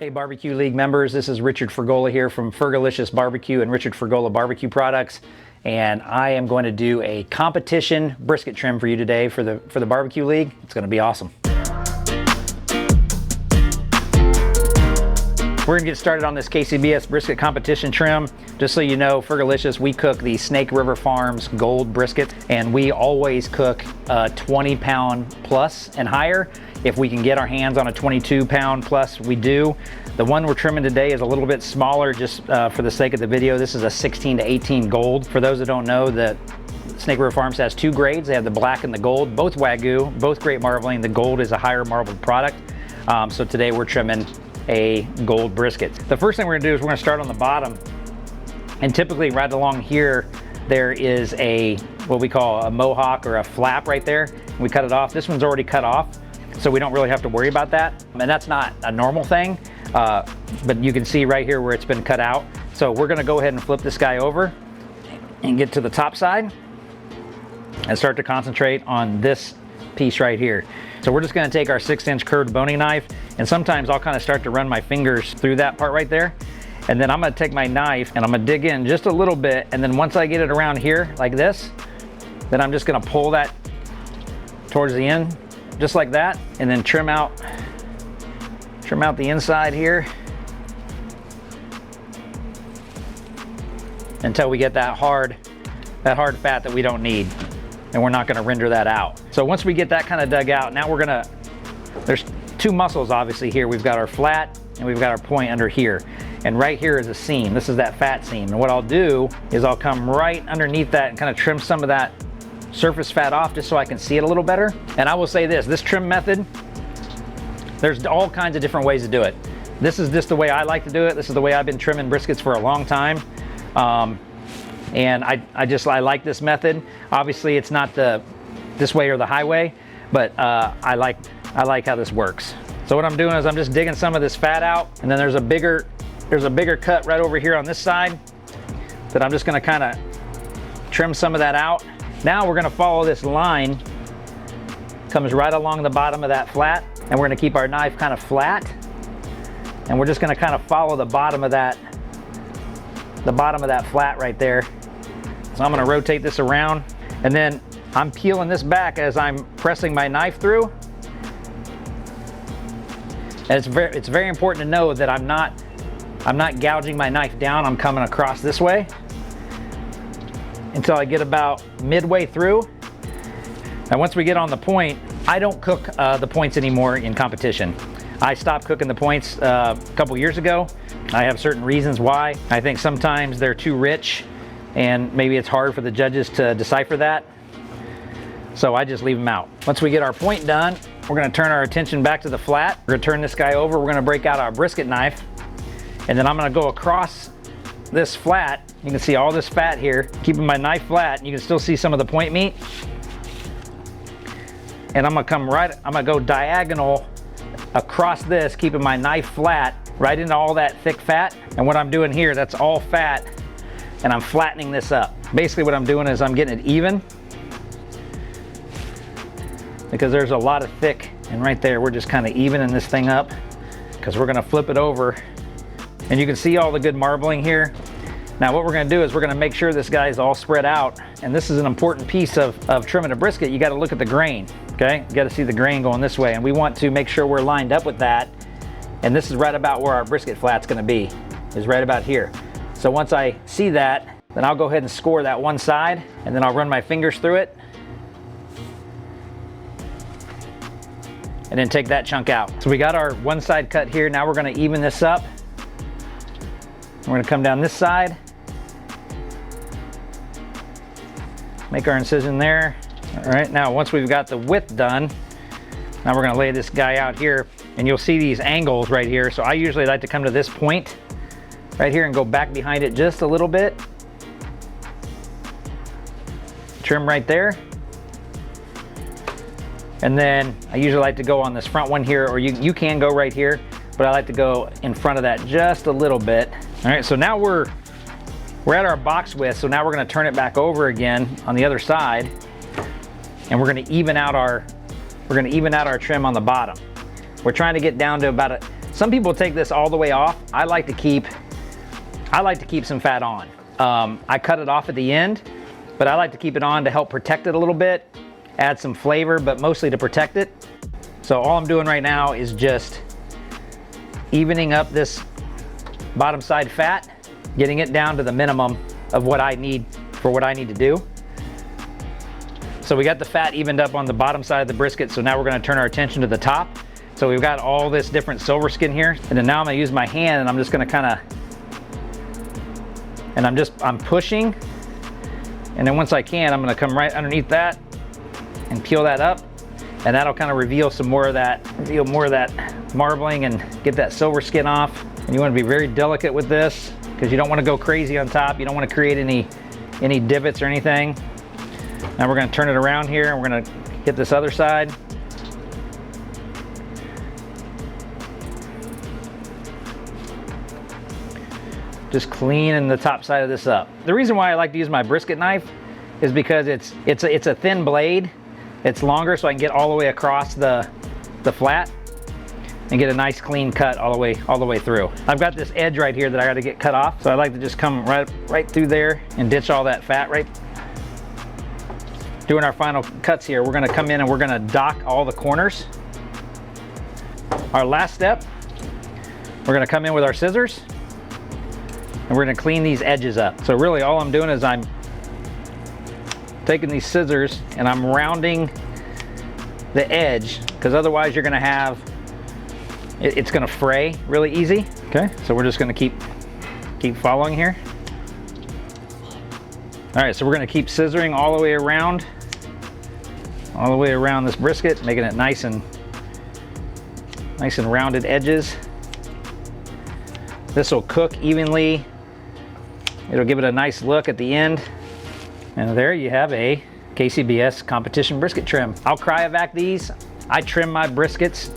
Hey BBQ League members, this is Richard Fergola here from Fergolicious Barbecue and Richard Fergola Barbecue Products, and I am going to do a competition brisket trim for you today for the BBQ League. It's going to be awesome. We're going to get started on this KCBS brisket competition trim. Just so you know, Fergolicious, we cook the Snake River Farms Gold brisket, and we always cook 20 pound plus and higher. If we can get our hands on a 22 pound plus, we do. The one we're trimming today is a little bit smaller just for the sake of the video. This is a 16 to 18 gold. For those that don't know, that Snake River Farms has two grades. They have the black and the gold, both Wagyu, both great marbling. The gold is a higher marbled product. So today we're trimming a gold brisket. The first thing we're gonna do is we're gonna start on the bottom, and typically right along here there is a what we call a mohawk or a flap right there. We cut it off. This one's already cut off, so we don't really have to worry about that, and that's not a normal thing, but you can see right here where it's been cut out. So we're gonna go ahead and flip this guy over and get to the top side and start to concentrate on this piece right here. So we're just gonna take our 6-inch curved boning knife, and sometimes I'll kind of start to run my fingers through that part right there. And then I'm gonna take my knife and I'm gonna dig in just a little bit, and then once I get it around here like this, then I'm just gonna pull that towards the end, just like that, and then trim out the inside here until we get that hard fat that we don't need. And we're not gonna render that out. So once we get that kind of dug out, now there's two muscles obviously here. We've got our flat and we've got our point under here. And right here is a seam. This is that fat seam. And what I'll do is I'll come right underneath that and kind of trim some of that surface fat off just so I can see it a little better. And I will say this trim method, there's all kinds of different ways to do it. This is just the way I like to do it. This is the way I've been trimming briskets for a long time. And I like this method. Obviously it's not this way or the highway, but I like how this works. So what I'm doing is I'm just digging some of this fat out, and then there's a bigger cut right over here on this side that I'm just gonna kind of trim some of that out. Now we're gonna follow this line, comes right along the bottom of that flat, and we're gonna keep our knife kind of flat, and we're just gonna kind of follow the bottom of that flat right there. So I'm gonna rotate this around, and then I'm peeling this back as I'm pressing my knife through. And it's very important to know that I'm not gouging my knife down. I'm coming across this way until I get about midway through. And once we get on the point, I don't cook the points anymore in competition. I stopped cooking the points a couple years ago. I have certain reasons why. I think sometimes they're too rich and maybe it's hard for the judges to decipher that. So I just leave them out. Once we get our point done, we're gonna turn our attention back to the flat. We're gonna turn this guy over. We're gonna break out our brisket knife, and then I'm gonna go across this flat. You can see all this fat here, keeping my knife flat, and you can still see some of the point meat. And I'm gonna go diagonal across this, keeping my knife flat right into all that thick fat. And what I'm doing here, that's all fat, and I'm flattening this up. Basically what I'm doing is I'm getting it even, because there's a lot of thick, and right there we're just kind of evening this thing up, because we're gonna flip it over, and you can see all the good marbling here. Now what we're gonna do is we're gonna make sure this guy's all spread out, and this is an important piece of trimming a brisket. You gotta look at the grain, okay? You gotta see the grain going this way, and we want to make sure we're lined up with that, and this is right about where our brisket flat's gonna be, is right about here. So once I see that, then I'll go ahead and score that one side, and then I'll run my fingers through it, and then take that chunk out. So we got our one side cut here. Now we're gonna even this up. We're gonna come down this side, make our incision there. All right, now once we've got the width done, now we're gonna lay this guy out here, and you'll see these angles right here. So I usually like to come to this point right here and go back behind it just a little bit. Trim right there. And then I usually like to go on this front one here, or you can go right here, but I like to go in front of that just a little bit. All right, so now we're at our box width, so now we're gonna turn it back over again on the other side, and we're gonna even out our trim on the bottom. We're trying to get down to about Some people take this all the way off. I like to keep some fat on. I cut it off at the end, but I like to keep it on to help protect it a little bit, add some flavor, but mostly to protect it. So all I'm doing right now is just evening up this bottom side fat, getting it down to the minimum of what I need for what I need to do. So we got the fat evened up on the bottom side of the brisket, so now we're gonna turn our attention to the top. So we've got all this different silver skin here, and then now I'm gonna use my hand and I'm just gonna I'm pushing, and then once I can, I'm gonna come right underneath that and peel that up, and that'll kind of reveal some more of that, marbling and get that silver skin off. And you wanna be very delicate with this because you don't wanna go crazy on top. You don't wanna create any divots or anything. Now we're gonna turn it around here and we're gonna hit this other side. Just cleaning the top side of this up. The reason why I like to use my brisket knife is because it's a thin blade. It's longer, so I can get all the way across the flat and get a nice clean cut all the way through. I've got this edge right here that I got to get cut off, so I like to just come right through there and ditch all that fat. Right. Doing our final cuts here, we're gonna come in and we're gonna dock all the corners. Our last step, we're gonna come in with our scissors and we're gonna clean these edges up. So really all I'm doing is I'm taking these scissors and I'm rounding the edge, because otherwise you're gonna have, it's gonna fray really easy. Okay, so we're just gonna keep following here. All right, so we're gonna keep scissoring all the way around this brisket, making it nice and rounded edges. This will cook evenly. It'll give it a nice look at the end. And there you have a KCBS competition brisket trim. I'll cryovac these. I trim my briskets.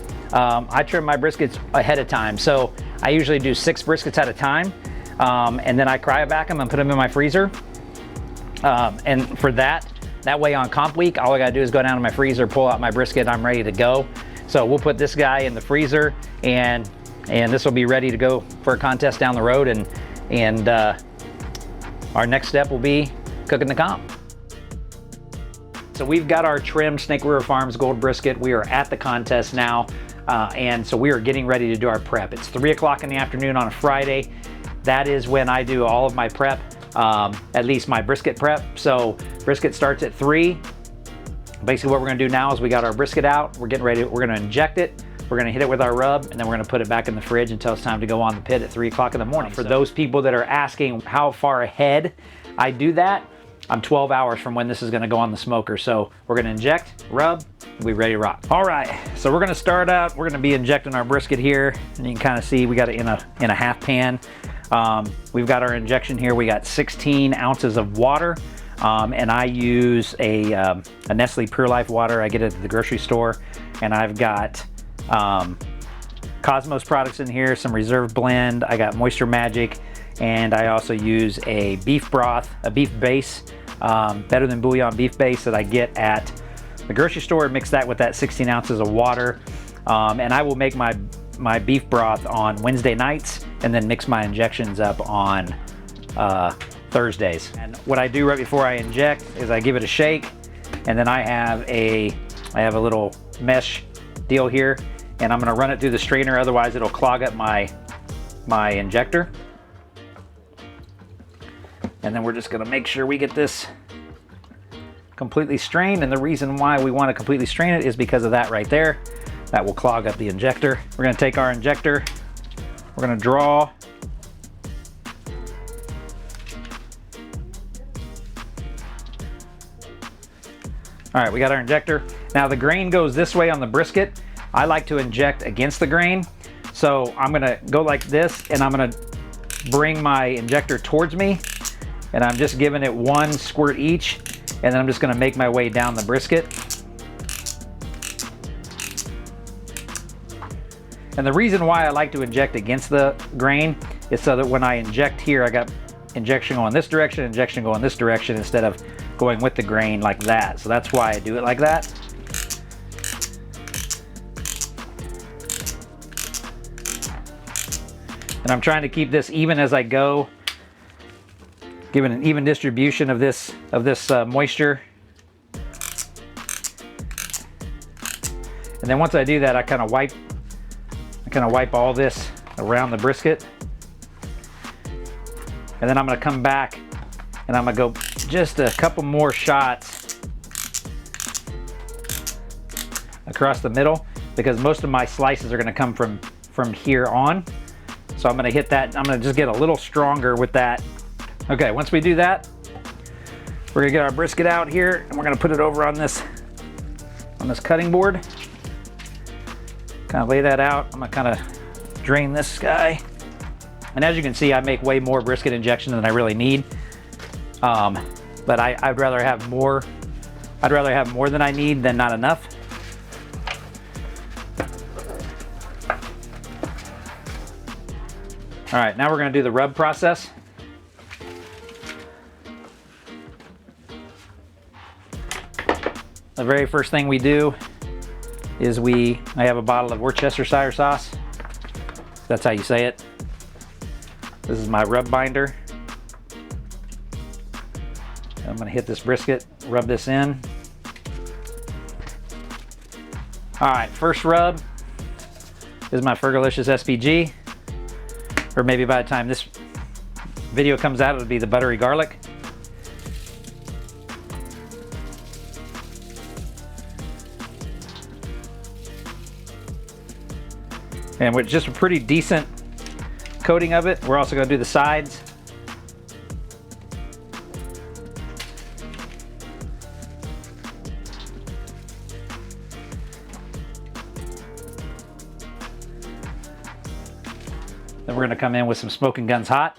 Ahead of time. So I usually do 6 briskets at a time. And then I cryovac them and put them in my freezer. And for that way on comp week, all I gotta do is go down to my freezer, pull out my brisket, I'm ready to go. So we'll put this guy in the freezer, and this will be ready to go for a contest down the road. And our next step will be cooking the comp. So we've got our trimmed Snake River Farms Gold Brisket. We are at the contest now, and so we are getting ready to do our prep. It's 3 o'clock in the afternoon on a Friday. That is when I do all of my prep, at least my brisket prep. So brisket starts at 3. Basically what we're gonna do now is we got our brisket out, we're getting ready, we're gonna inject it, we're gonna hit it with our rub, and then we're gonna put it back in the fridge until it's time to go on the pit at 3 o'clock in the morning. For those people that are asking how far ahead I do that, I'm 12 hours from when this is gonna go on the smoker. So we're gonna inject, rub, and we're ready to rock. All right, so we're gonna start out, we're gonna be injecting our brisket here, and you can kind of see we got it in a half pan. We've got our injection here. We got 16 ounces of water, and I use a Nestle Pure Life water. I get it at the grocery store, and I've got Cosmos products in here, some Reserve Blend. I got Moisture Magic, and I also use a beef broth, a beef base, Better Than Bouillon beef base that I get at the grocery store. Mix that with that 16 ounces of water, and I will make my beef broth on Wednesday nights and then mix my injections up on Thursdays. And what I do right before I inject is I give it a shake, and then I have a little mesh deal here, and I'm gonna run it through the strainer, otherwise it'll clog up my injector. And then we're just gonna make sure we get this completely strained, and the reason why we want to completely strain it is because of that right there. That will clog up the injector. We're gonna take our injector, we're gonna draw. All right, we got our injector. Now the grain goes this way on the brisket. I like to inject against the grain. So I'm gonna go like this, and I'm gonna bring my injector towards me, and I'm just giving it 1 squirt each, and then I'm just gonna make my way down the brisket. And the reason why I like to inject against the grain is so that when I inject here, I got injection going this direction, injection going this direction, instead of going with the grain like that. So that's why I do it like that. And I'm trying to keep this even as I go, giving an even distribution of this moisture. And then once I do that, I kind of wipe all this around the brisket. And then I'm gonna come back and I'm gonna go just a couple more shots across the middle, because most of my slices are gonna come from here on. So I'm gonna hit that, I'm gonna just get a little stronger with that. Okay, once we do that, we're gonna get our brisket out here and we're gonna put it over on this cutting board. Kind of lay that out. I'm gonna kind of drain this guy. And as you can see, I make way more brisket injection than I really need. But I'd rather have more. I'd rather have more than I need than not enough. All right, now we're gonna do the rub process. The very first thing we do is I have a bottle of Worcestershire sauce. That's how you say it. This is my rub binder. I'm gonna hit this brisket, rub this in. All right, first rub is my Fergolicious SPG. Or maybe by the time this video comes out, it'll be the buttery garlic. And with just a pretty decent coating of it, we're also going to do the sides. Then we're going to come in with some Smoking Guns Hot.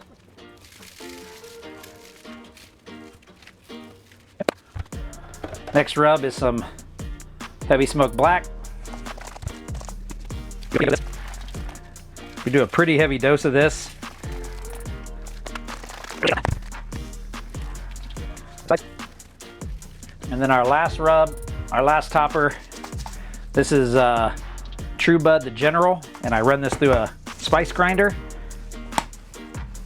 Next rub is some Heavy Smoke Black. We do a pretty heavy dose of this. And then our last rub, our last topper, this is True Bud the General, and I run this through a spice grinder.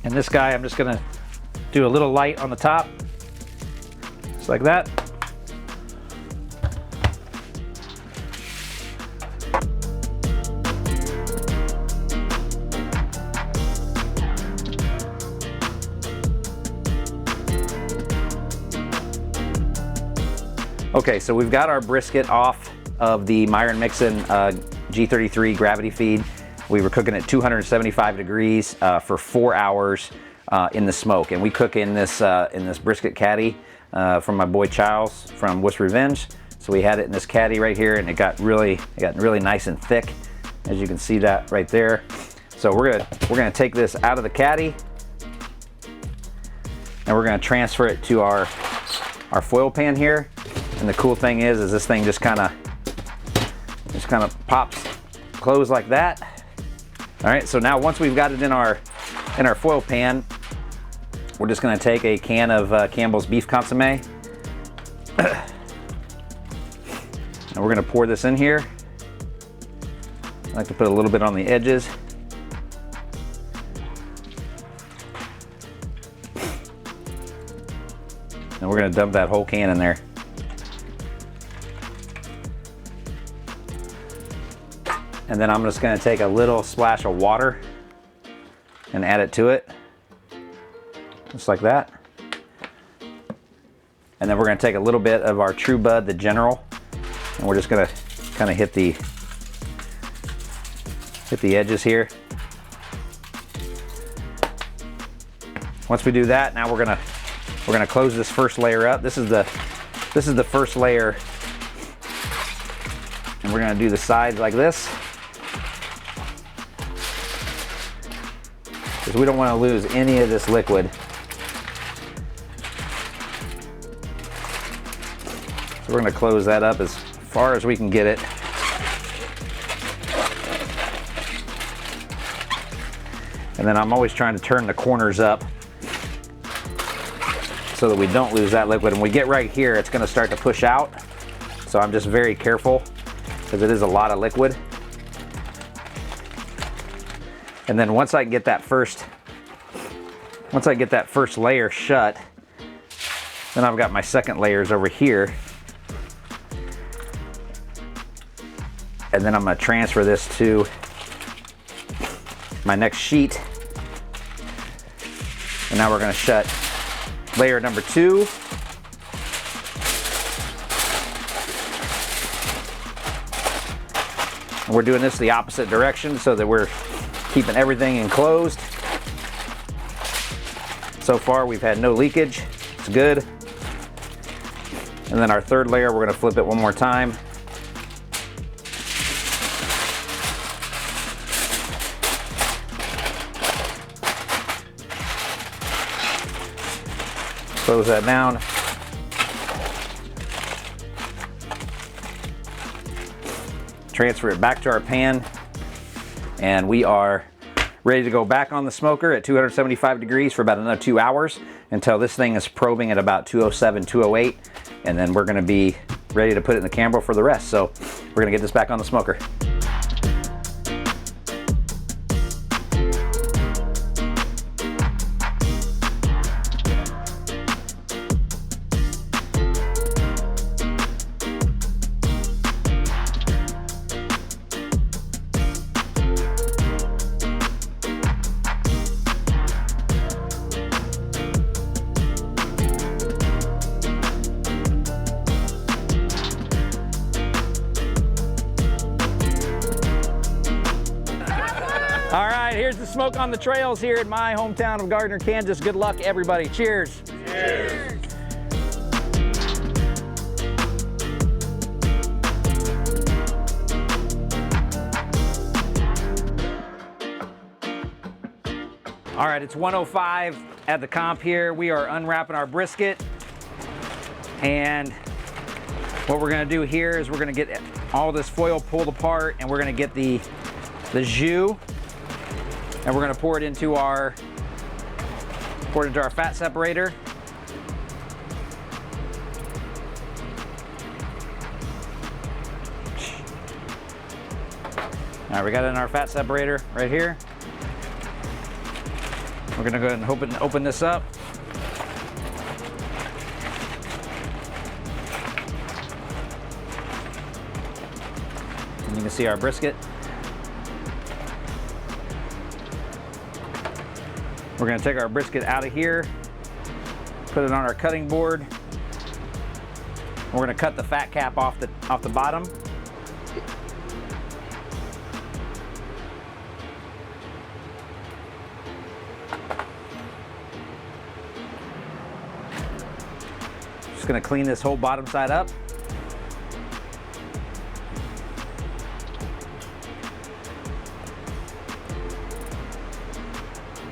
And this guy, I'm just gonna do a little light on the top, just like that. Okay, so we've got our brisket off of the Myron Mixon G33 gravity feed. We were cooking at 275 degrees for 4 hours in the smoke, and we cook in this brisket caddy from my boy Charles from Wuss Revenge. So we had it in this caddy right here, and it got really nice and thick, as you can see that right there. So we're gonna take this out of the caddy, and we're gonna transfer it to our foil pan here. And the cool thing is this thing just kind of pops closed like that. All right, so now once we've got it in our foil pan, we're just going to take a can of Campbell's beef consommé, and we're going to pour this in here. I like to put a little bit on the edges. And we're going to dump that whole can in there. And then I'm just gonna take a little splash of water and add it to it, just like that. And then we're gonna take a little bit of our True Bud the General, and we're just gonna kind of hit the edges here. Once we do that, now we're gonna close this first layer up. This is the first layer, and we're gonna do the sides like this. Because we don't want to lose any of this liquid. So we're going to close that up as far as we can get it. And then I'm always trying to turn the corners up so that we don't lose that liquid. And when we get right here, it's going to start to push out. So I'm just very careful because it is a lot of liquid. And then once I get that first layer shut, then I've got my second layers over here. And then I'm going to transfer this to my next sheet. And now we're going to shut layer number 2. And we're doing this the opposite direction so that we're keeping everything enclosed. So far we've had no leakage. It's good. And then our third layer, we're going to flip it one more time. Close that down. Transfer it back to our pan, and we are ready to go back on the smoker at 275 degrees for about another 2 hours until this thing is probing at about 207, 208, and then we're going to be ready to put it in the camber for the rest. So we're going to get this back on the smoker. All right, here's the smoke on the trails here in my hometown of Gardner, Kansas. Good luck, everybody. Cheers. Cheers. All right, it's 1:05 at the comp here. We are unwrapping our brisket. And what we're gonna do here is we're gonna get all this foil pulled apart, and we're gonna get the jus, and we're gonna pour it into our fat separator. All right, we got it in our fat separator right here. We're gonna go ahead and open this up. And you can see our brisket. We're gonna take our brisket out of here, put it on our cutting board. We're gonna cut the fat cap off the bottom. Just gonna clean this whole bottom side up.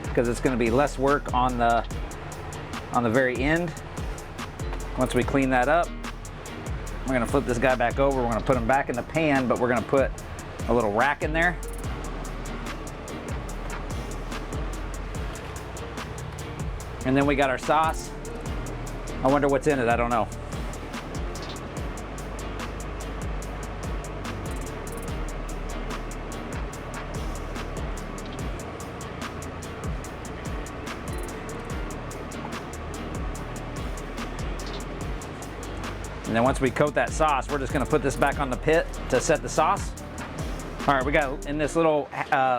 Because it's going to be less work on the very end. Once we clean that up, we're going to flip this guy back over. We're going to put him back in the pan, but we're going to put a little rack in there. And then we got our sauce. I wonder what's in it. I don't know. And then once we coat that sauce, we're just gonna put this back on the pit to set the sauce. All right, we got in this little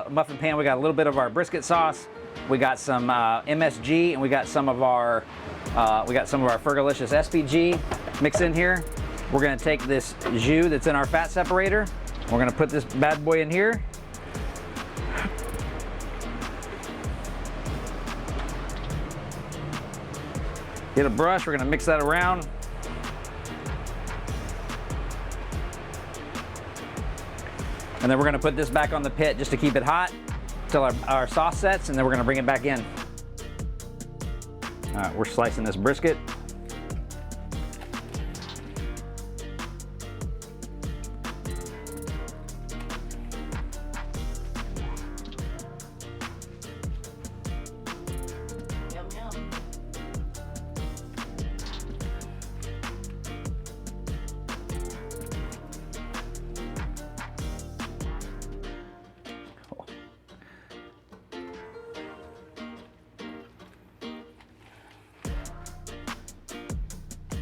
muffin pan, we got a little bit of our brisket sauce. We got some MSG, and we got some of our Fergolicious SPG mixed in here. We're gonna take this jus that's in our fat separator. We're gonna put this bad boy in here. Get a brush, we're gonna mix that around. And then we're gonna put this back on the pit just to keep it hot until our sauce sets, and then we're gonna bring it back in. All right, we're slicing this brisket. Yum, yum.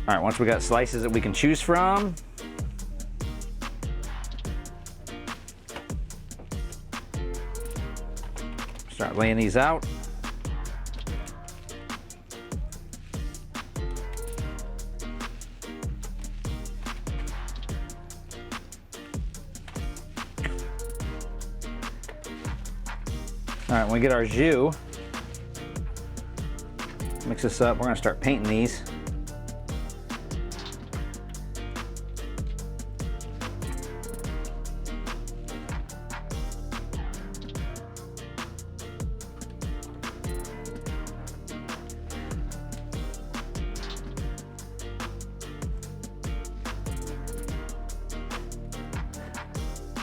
All right, once we got slices that we can choose from, start laying these out. All right, when we get our jus, mix this up. We're gonna start painting these.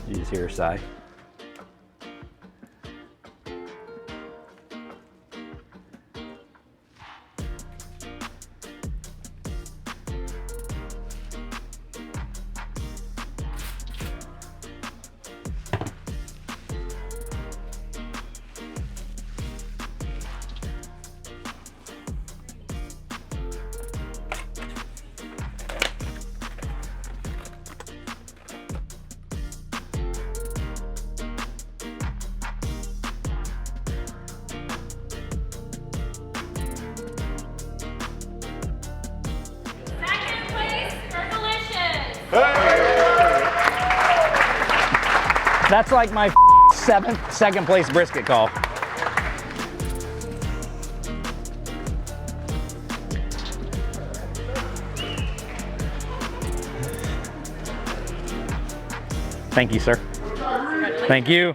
You just hear a sigh. That's like my second place brisket call. Thank you, sir. Thank you.